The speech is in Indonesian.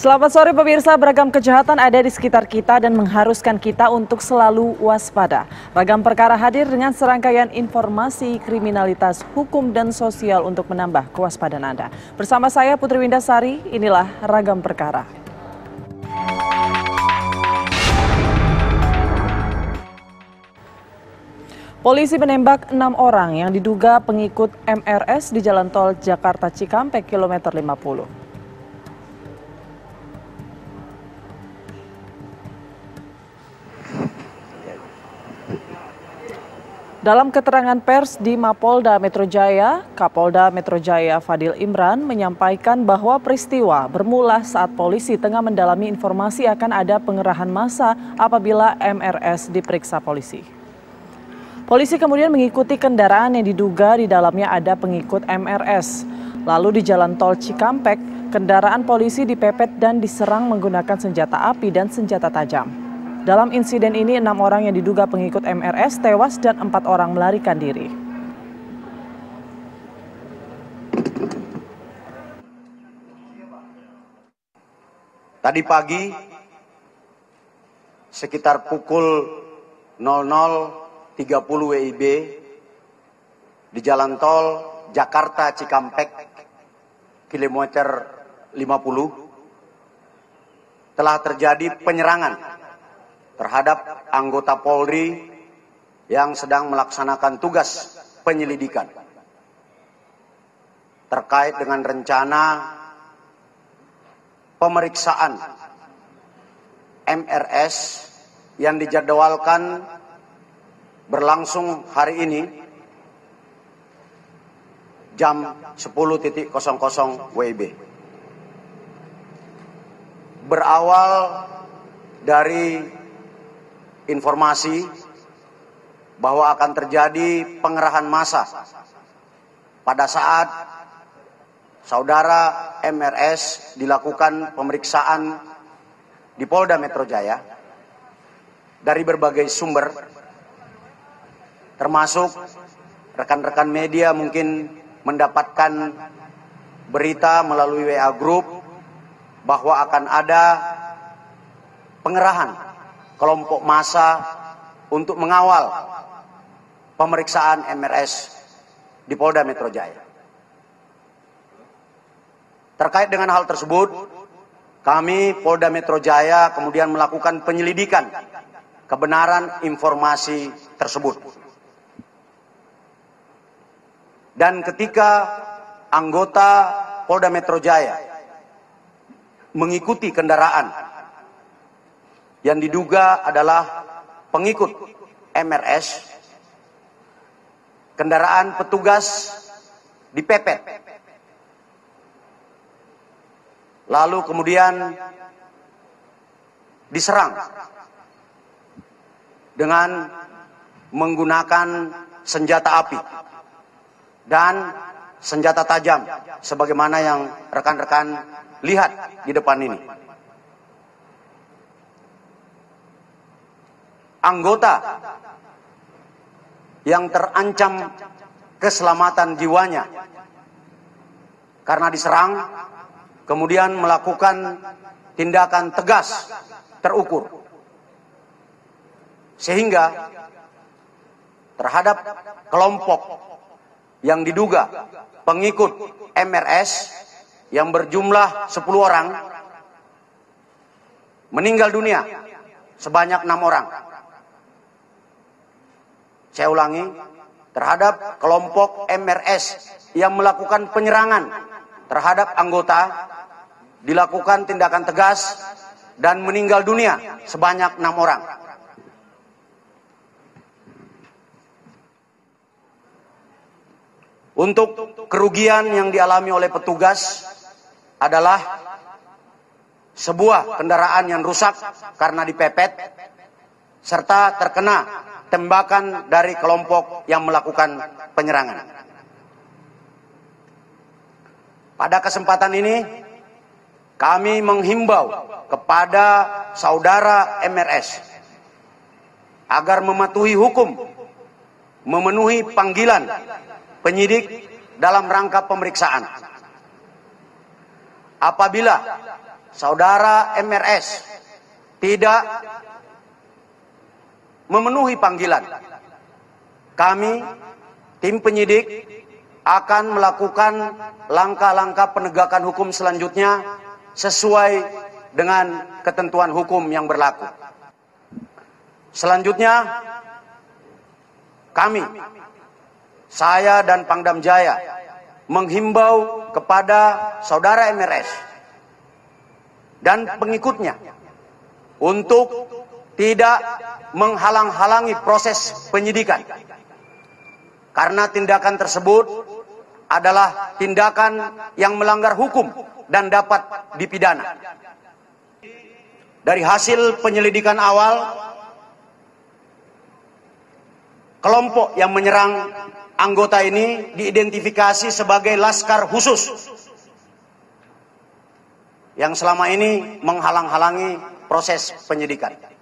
Selamat sore pemirsa, beragam kejahatan ada di sekitar kita dan mengharuskan kita untuk selalu waspada. Ragam perkara hadir dengan serangkaian informasi kriminalitas, hukum dan sosial untuk menambah kewaspadaan Anda. Bersama saya Putri Windasari, inilah Ragam Perkara. Polisi menembak 6 orang yang diduga pengikut MRS di Jalan Tol Jakarta Cikampek kilometer 50. Dalam keterangan pers di Mapolda Metro Jaya, Kapolda Metro Jaya Fadil Imran menyampaikan bahwa peristiwa bermula saat polisi tengah mendalami informasi akan ada pengerahan massa apabila MRS diperiksa polisi. Polisi kemudian mengikuti kendaraan yang diduga di dalamnya ada pengikut MRS. Lalu di Jalan Tol Cikampek, kendaraan polisi dipepet dan diserang menggunakan senjata api dan senjata tajam. Dalam insiden ini 6 orang yang diduga pengikut MRS tewas dan 4 orang melarikan diri. Tadi pagi sekitar pukul 00.30 WIB di Jalan Tol Jakarta Cikampek kilometer 50 telah terjadi penyerangan terhadap anggota Polri yang sedang melaksanakan tugas penyelidikan terkait dengan rencana pemeriksaan MRS yang dijadwalkan berlangsung hari ini jam 10.00 WIB. Berawal dari informasi bahwa akan terjadi pengerahan massa pada saat saudara MRS dilakukan pemeriksaan di Polda Metro Jaya dari berbagai sumber, termasuk rekan-rekan media mungkin mendapatkan berita melalui WA Group bahwa akan ada pengerahan kelompok massa untuk mengawal pemeriksaan MRS di Polda Metro Jaya. Terkait dengan hal tersebut, kami Polda Metro Jaya kemudian melakukan penyelidikan kebenaran informasi tersebut. Dan ketika anggota Polda Metro Jaya mengikuti kendaraan yang diduga adalah pengikut MRS, kendaraan petugas dipepet. Lalu kemudian diserang dengan menggunakan senjata api dan senjata tajam sebagaimana yang rekan-rekan lihat di depan ini. Anggota yang terancam keselamatan jiwanya karena diserang, kemudian melakukan tindakan tegas terukur, sehingga terhadap kelompok yang diduga pengikut MRS yang berjumlah 10 orang meninggal dunia sebanyak 6 orang. Saya ulangi, terhadap kelompok MRS yang melakukan penyerangan terhadap anggota dilakukan tindakan tegas dan meninggal dunia sebanyak 6 orang. Untuk kerugian yang dialami oleh petugas adalah sebuah kendaraan yang rusak karena dipepet serta terkena tembakan dari kelompok yang melakukan penyerangan. Pada kesempatan ini, kami menghimbau kepada saudara MRS agar mematuhi hukum, memenuhi panggilan penyidik dalam rangka pemeriksaan. Apabila saudara MRS tidak memenuhi panggilan, kami, tim penyidik, akan melakukan langkah-langkah penegakan hukum selanjutnya sesuai dengan ketentuan hukum yang berlaku. Selanjutnya, kami, saya dan Pangdam Jaya, menghimbau kepada saudara MRS dan pengikutnya untuk tidak menghalang-halangi proses penyidikan, karena tindakan tersebut adalah tindakan yang melanggar hukum dan dapat dipidana. Dari hasil penyelidikan awal, kelompok yang menyerang anggota ini diidentifikasi sebagai Laskar Khusus yang selama ini menghalang-halangi proses penyidikan.